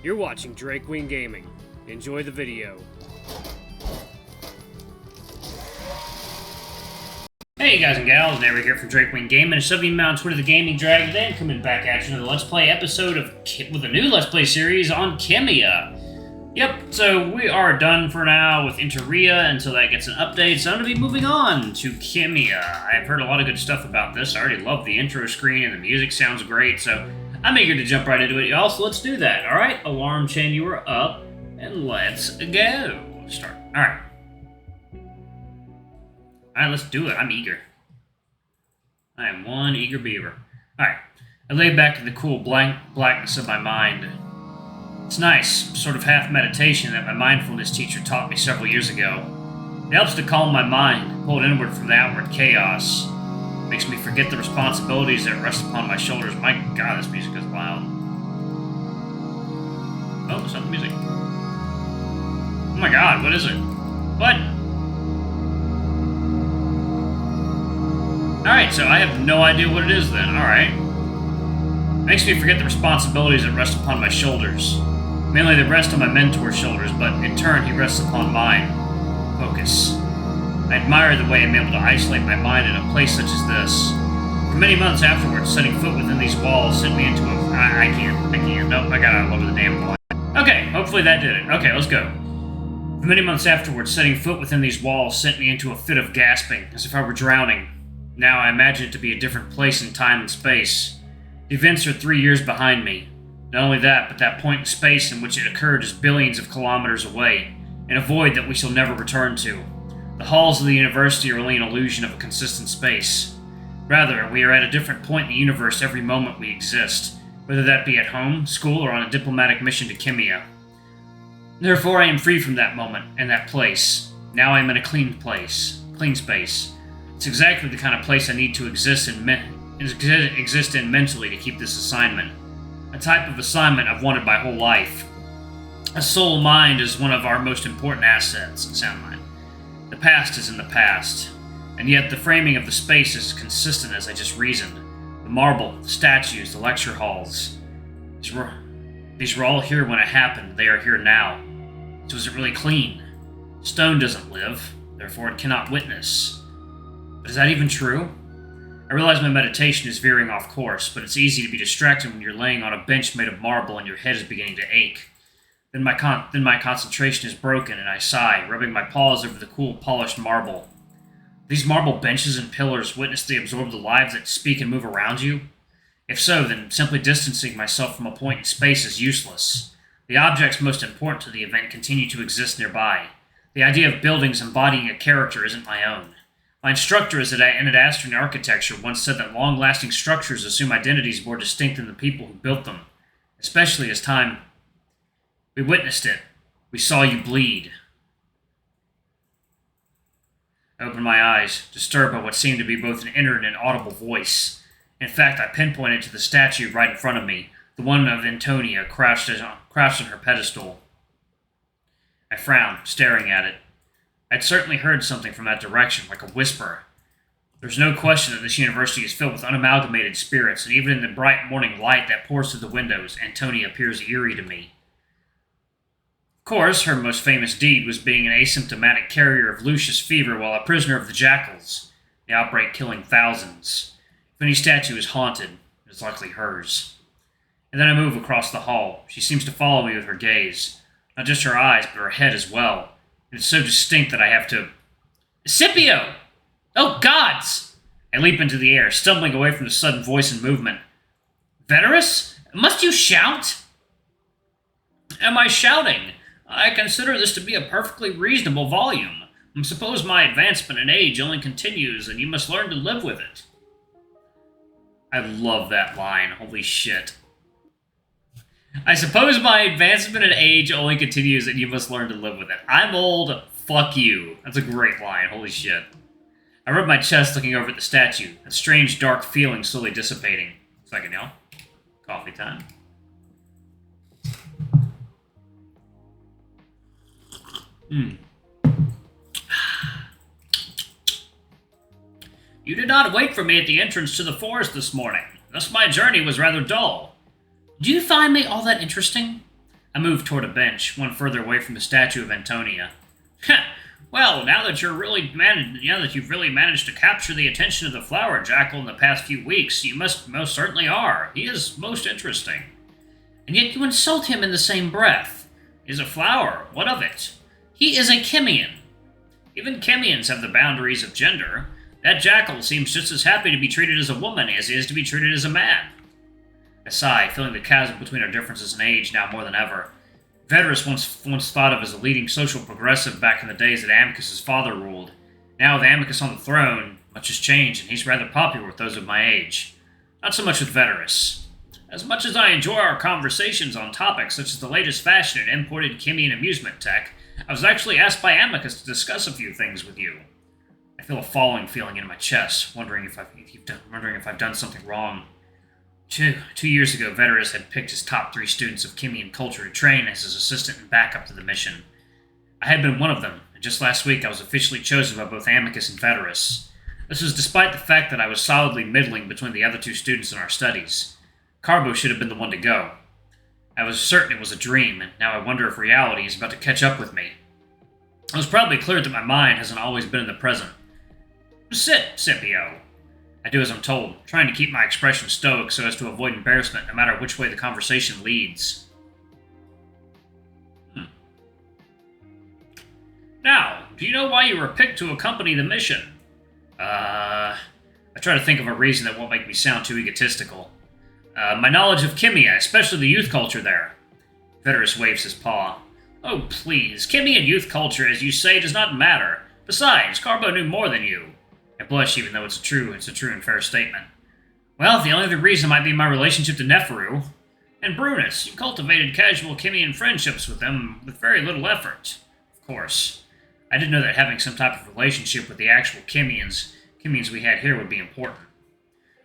You're watching Drake Wing Gaming. Enjoy the video. Hey guys and gals, Eric here from Drake Wing Gaming. It's something on Twitter, the Gaming Dragon, today, coming back at you with a Let's Play episode with a new Let's Play series on Chemia. Yep, so we are done for now with Interea until that gets an update, so I'm going to be moving on to Chemia. I've heard a lot of good stuff about this. I already love the intro screen and the music sounds great, so I'm eager to jump right into it, y'all, so let's do that. Alright, alarm chain, you are up, and let's go. Start. Alright. Alright, let's do it. I'm eager. I am one eager beaver. Alright. I lay back in the cool blackness of my mind. It's nice, sort of half meditation that my mindfulness teacher taught me several years ago. It helps to calm my mind, pull it inward from the outward chaos. It makes me forget the responsibilities that rest upon my shoulders. My god, this music is loud. Oh, it's not the music. Oh my god, what is it? What? Alright, so I have no idea what it is then. Alright. Makes me forget the responsibilities that rest upon my shoulders. Mainly they rest on my mentor's shoulders, but in turn he rests upon mine. Focus. I admire the way I'm able to isolate my mind in a place such as this. For many months afterwards, setting foot within these walls sent me into a... I can't. Nope, I gotta lower the damn volume. Okay, hopefully that did it. Okay, let's go. For many months afterwards, setting foot within these walls sent me into a fit of gasping, as if I were drowning. Now I imagine it to be a different place in time and space. The events are 3 years behind me. Not only that, but that point in space in which it occurred is billions of kilometers away, in a void that we shall never return to. The halls of the university are only an illusion of a consistent space. Rather, we are at a different point in the universe every moment we exist, whether that be at home, school, or on a diplomatic mission to Chemia. Therefore, I am free from that moment and that place. Now I am in a clean space. It's exactly the kind of place I need to exist in mentally to keep this assignment. A type of assignment I've wanted my whole life. A soul mind is one of our most important assets, sound mind. The past is in the past, and yet the framing of the space is consistent as I just reasoned. The marble, the statues, the lecture halls. These were all here when it happened. They are here now. So is it really clean? Stone doesn't live, therefore it cannot witness. But is that even true? I realize my meditation is veering off course, but it's easy to be distracted when you're laying on a bench made of marble and your head is beginning to ache. Then my concentration is broken and I sigh, rubbing my paws over the cool, polished marble. These marble benches and pillars witness they absorb the lives that speak and move around you? If so, then simply distancing myself from a point in space is useless. The objects most important to the event continue to exist nearby. The idea of buildings embodying a character isn't my own. My instructor in Anadastrian architecture once said that long-lasting structures assume identities more distinct than the people who built them, especially as time. We witnessed it. We saw you bleed. I opened my eyes, disturbed by what seemed to be both an inner and an audible voice. In fact, I pinpointed to the statue right in front of me, the one of Antonia crouched on her pedestal. I frowned, staring at it. I'd certainly heard something from that direction, like a whisper. There's no question that this university is filled with unamalgamated spirits, and even in the bright morning light that pours through the windows, Antonia appears eerie to me. Of course, her most famous deed was being an asymptomatic carrier of Lucius fever while a prisoner of the jackals, the outbreak killing thousands. If any statue is haunted, it is likely hers. And then I move across the hall. She seems to follow me with her gaze. Not just her eyes, but her head as well. It's so distinct that I have to... Scipio! Oh, gods! I leap into the air, stumbling away from the sudden voice and movement. Veterus? Must you shout? Am I shouting? I consider this to be a perfectly reasonable volume. Suppose my advancement in age only continues, and you must learn to live with it. I love that line. Holy shit. I suppose my advancement in age only continues and you must learn to live with it. I'm old, fuck you. That's a great line, holy shit. I rub my chest looking over at the statue, a strange dark feeling slowly dissipating. Second, y'all. Coffee time. You did not wait for me at the entrance to the forest this morning. Thus my journey was rather dull. Do you find me all that interesting? I moved toward a bench, one further away from the statue of Antonia. Well, now that you've really managed to capture the attention of the flower jackal in the past few weeks, you most certainly are. He is most interesting. And yet you insult him in the same breath. He is a flower. What of it? He is a Chemian. Even Chemians have the boundaries of gender. That jackal seems just as happy to be treated as a woman as he is to be treated as a man. I sigh, feeling the chasm between our differences in age now more than ever. Vedris once thought of as a leading social progressive back in the days that Amicus's father ruled. Now with Amicus on the throne, much has changed, and he's rather popular with those of my age. Not so much with Vedris. As much as I enjoy our conversations on topics such as the latest fashion in imported Chemian amusement tech, I was actually asked by Amicus to discuss a few things with you. I feel a falling feeling in my chest, wondering if I've done something wrong. 2 years ago, Vedris had picked his top 3 students of Chemian culture to train as his assistant and backup to the mission. I had been one of them, and just last week I was officially chosen by both Amicus and Vedris. This was despite the fact that I was solidly middling between the other 2 students in our studies. Carbo should have been the one to go. I was certain it was a dream, and now I wonder if reality is about to catch up with me. It was probably clear that my mind hasn't always been in the present. Sit, Scipio. I do as I'm told, trying to keep my expression stoic so as to avoid embarrassment no matter which way the conversation leads. Now, do you know why you were picked to accompany the mission? I try to think of a reason that won't make me sound too egotistical. My knowledge of Chemia, especially the youth culture there. Vedris waves his paw. Oh, please, Chemian youth culture, as you say, does not matter. Besides, Carbo knew more than you. I blush even though it's a true and fair statement. Well, the only other reason might be my relationship to Neferu. And Brunus, you cultivated casual Chemian friendships with them with very little effort. Of course. I didn't know that having some type of relationship with the actual Chemians we had here would be important.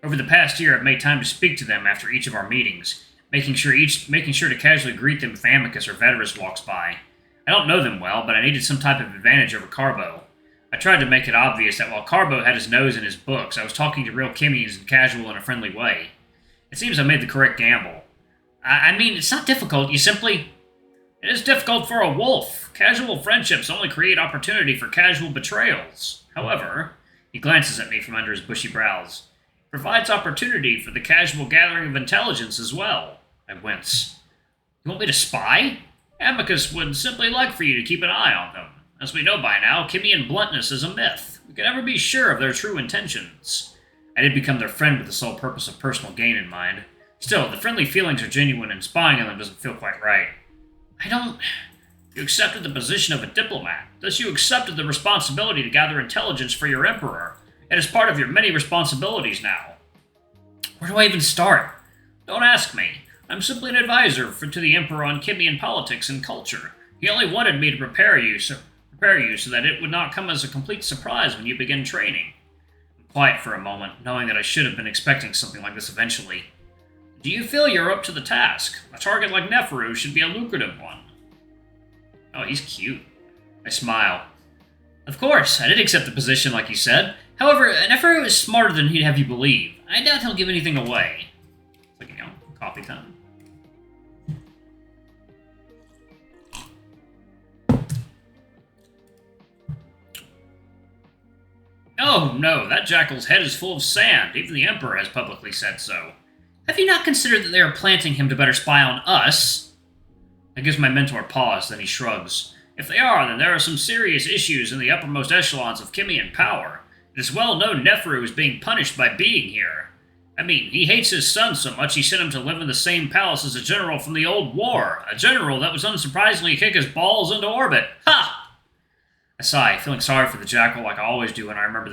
Over the past year, I've made time to speak to them after each of our meetings, making sure to casually greet them if Amicus or Vedris walks by. I don't know them well, but I needed some type of advantage over Carbo. I tried to make it obvious that while Carbo had his nose in his books, I was talking to real Chemians in casual and a friendly way. It seems I made the correct gamble. I mean, it's not difficult, It is difficult for a wolf. Casual friendships only create opportunity for casual betrayals. However, he glances at me from under his bushy brows. It provides opportunity for the casual gathering of intelligence as well. I wince. You want me to spy? Amicus would simply like for you to keep an eye on them. As we know by now, Chemian bluntness is a myth. We can never be sure of their true intentions. I did become their friend with the sole purpose of personal gain in mind. Still, the friendly feelings are genuine and spying on them doesn't feel quite right. You accepted the position of a diplomat. Thus you accepted the responsibility to gather intelligence for your emperor. It is part of your many responsibilities now. Where do I even start? Don't ask me. I'm simply an advisor to the emperor on Chemian politics and culture. He only wanted me to prepare you so that it would not come as a complete surprise when you begin training. I'm quiet for a moment, knowing that I should have been expecting something like this eventually. Do you feel you're up to the task? A target like Neferu should be a lucrative one. Oh, he's cute. I smile. Of course, I did accept the position like you said. However, Neferu is smarter than he'd have you believe. I doubt he'll give anything away. It's like, coffee time. Oh, no, that jackal's head is full of sand. Even the Emperor has publicly said so. Have you not considered that they are planting him to better spy on us? I gives my mentor a pause, then he shrugs. If they are, then there are some serious issues in the uppermost echelons of Chemian power. It is well known Neferu is being punished by being here. I mean, he hates his son so much he sent him to live in the same palace as a general from the old war. A general that was unsurprisingly kick his balls into orbit. Ha! I sigh, feeling sorry for the jackal like I always do when I remember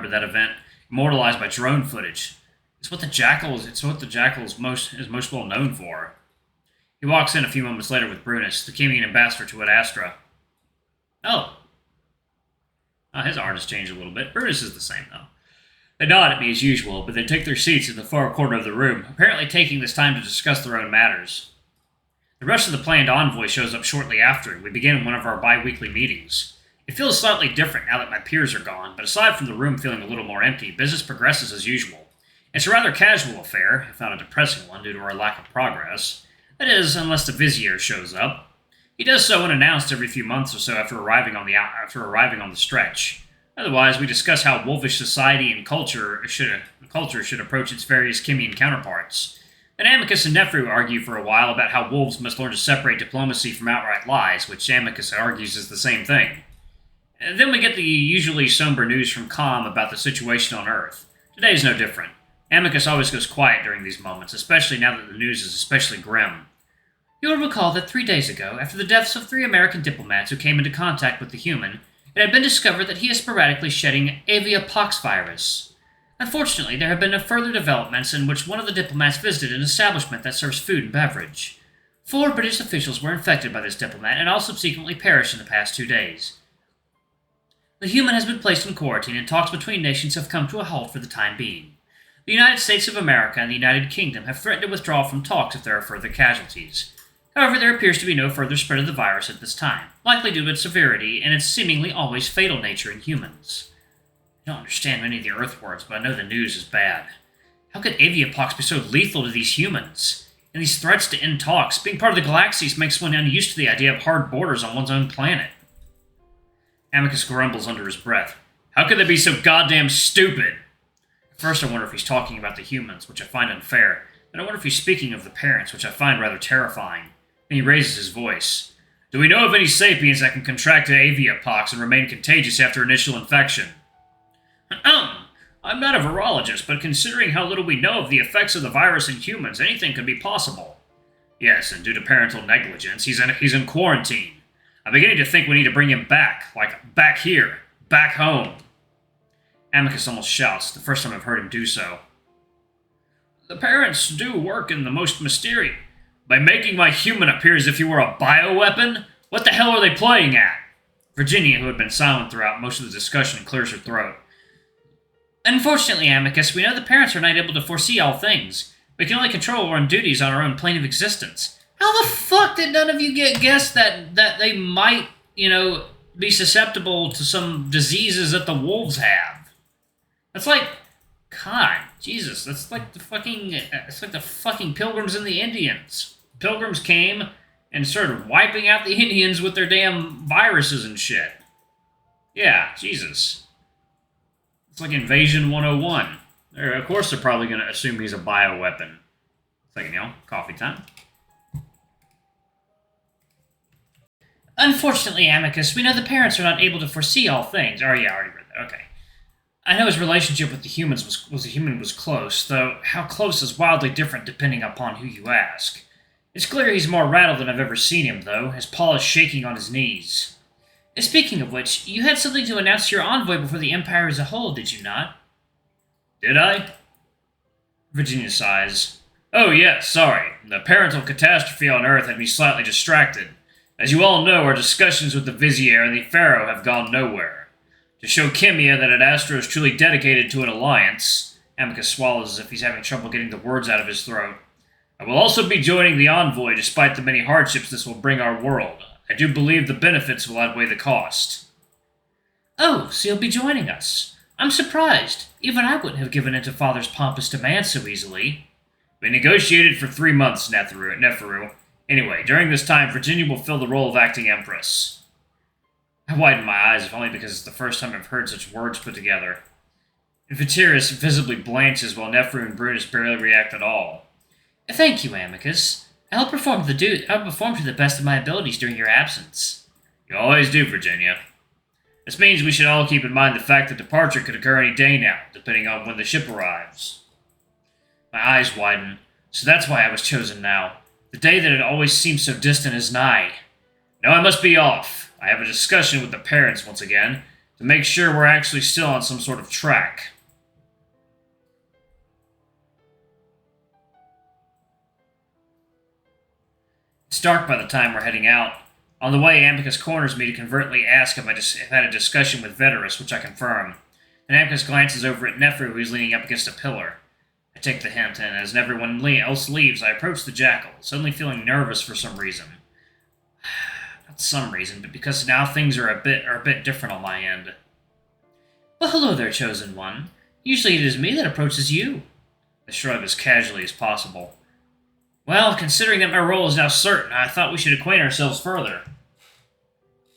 that event, immortalized by drone footage. It's what the jackal is most well known for. He walks in a few moments later with Brunus, the Chemian ambassador to Ad Astra. Oh. His art has changed a little bit. Brunus is the same, though. They nod at me as usual, but they take their seats in the far corner of the room, apparently taking this time to discuss their own matters. The rest of the planned envoy shows up shortly after, and we begin one of our bi-weekly meetings. It feels slightly different now that my peers are gone, but aside from the room feeling a little more empty, business progresses as usual. It's a rather casual affair, if not a depressing one due to our lack of progress. That is, unless the Vizier shows up. He does so unannounced every few months or so after arriving on the stretch. Otherwise, we discuss how wolfish society and culture should approach its various Chemian counterparts. Then Amicus and Nefru argue for a while about how wolves must learn to separate diplomacy from outright lies, which Amicus argues is the same thing. And then we get the usually somber news from Com about the situation on Earth. Today is no different. Amicus always goes quiet during these moments, especially now that the news is especially grim. You will recall that 3 days ago, after the deaths of 3 American diplomats who came into contact with the human, it had been discovered that he is sporadically shedding avian virus. Unfortunately, there have been further developments in which one of the diplomats visited an establishment that serves food and beverage. 4 British officials were infected by this diplomat and all subsequently perished in the past 2 days. The human has been placed in quarantine and talks between nations have come to a halt for the time being. The United States of America and the United Kingdom have threatened to withdraw from talks if there are further casualties. However, there appears to be no further spread of the virus at this time, likely due to its severity and its seemingly always fatal nature in humans. I don't understand many of the Earthwords, but I know the news is bad. How could aviapox be so lethal to these humans? And these threats to end talks, being part of the Galaxies makes one unused to the idea of hard borders on one's own planet. Amicus grumbles under his breath. How could they be so goddamn stupid? At first I wonder if he's talking about the humans, which I find unfair. Then I wonder if he's speaking of the parents, which I find rather terrifying. Then he raises his voice. Do we know of any sapiens that can contract aviapox and remain contagious after initial infection? I'm not a virologist, but considering how little we know of the effects of the virus in humans, anything could be possible. Yes, and due to parental negligence, he's in quarantine. I'm beginning to think we need to bring him back, like back here, back home. Amicus almost shouts, the first time I've heard him do so. The parents do work in the most mysterious. By making my human appear as if he were a bioweapon? What the hell are they playing at? Virginia, who had been silent throughout most of the discussion, clears her throat. Unfortunately, Amicus, we know the parents are not able to foresee all things. We can only control our own duties on our own plane of existence. How the fuck did none of you guess that they might, be susceptible to some diseases that the wolves have? That's like, God, Jesus, that's like the fucking Pilgrims and the Indians. Pilgrims came and started wiping out the Indians with their damn viruses and shit. Yeah, Jesus. It's like Invasion 101. Of course they're probably going to assume he's a bioweapon. Second, coffee time. Unfortunately, Amicus, we know the parents are not able to foresee all things. Oh, yeah, I already read that. Okay. I know his relationship with the humans was close, though how close is wildly different depending upon who you ask. It's clear he's more rattled than I've ever seen him, though, his paw is shaking on his knees. Speaking of which, you had something to announce to your envoy before the Empire as a whole, did you not? Did I? Virginia sighs. Oh, yes, sorry. The parental catastrophe on Earth had me slightly distracted. As you all know, our discussions with the Vizier and the Pharaoh have gone nowhere. To show Chemia that Adastro is truly dedicated to an alliance, Amicus swallows as if he's having trouble getting the words out of his throat. I will also be joining the envoy despite the many hardships this will bring our world. I do believe the benefits will outweigh the cost. Oh, so you'll be joining us. I'm surprised. Even I wouldn't have given in to Father's pompous demands so easily. We negotiated for 3 months, Neferu. Anyway, during this time, Virginia will fill the role of acting empress. I widen my eyes, if only because it's the first time I've heard such words put together. Vitirius visibly blanches while Neferu and Brutus barely react at all. Thank you, Amicus. I'll perform to the best of my abilities during your absence. You always do, Virginia. This means we should all keep in mind the fact that departure could occur any day now, depending on when the ship arrives. My eyes widen. So that's why I was chosen now. The day that had always seemed so distant is nigh. Now I must be off. I have a discussion with the parents once again, to make sure we're actually still on some sort of track. It's dark by the time we're heading out. On the way, Amicus corners me to covertly ask if I've had a discussion with Veterus, which I confirm. Then Amicus glances over at Neferu, who's leaning up against a pillar. I take the hint, and as everyone else leaves, I approach the jackal, suddenly feeling nervous for some reason. Not some reason, but because now things are a bit different on my end. Well, hello there, Chosen One. Usually it is me that approaches you. I shrug as casually as possible. Well, considering that my role is now certain, I thought we should acquaint ourselves further.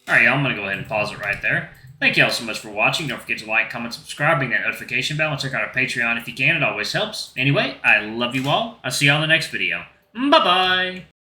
Alright, y'all, I'm going to go ahead and pause it right there. Thank y'all so much for watching. Don't forget to like, comment, subscribe, ring that notification bell, and check out our Patreon if you can. It always helps. Anyway, I love you all. I'll see you on the next video. Bye-bye!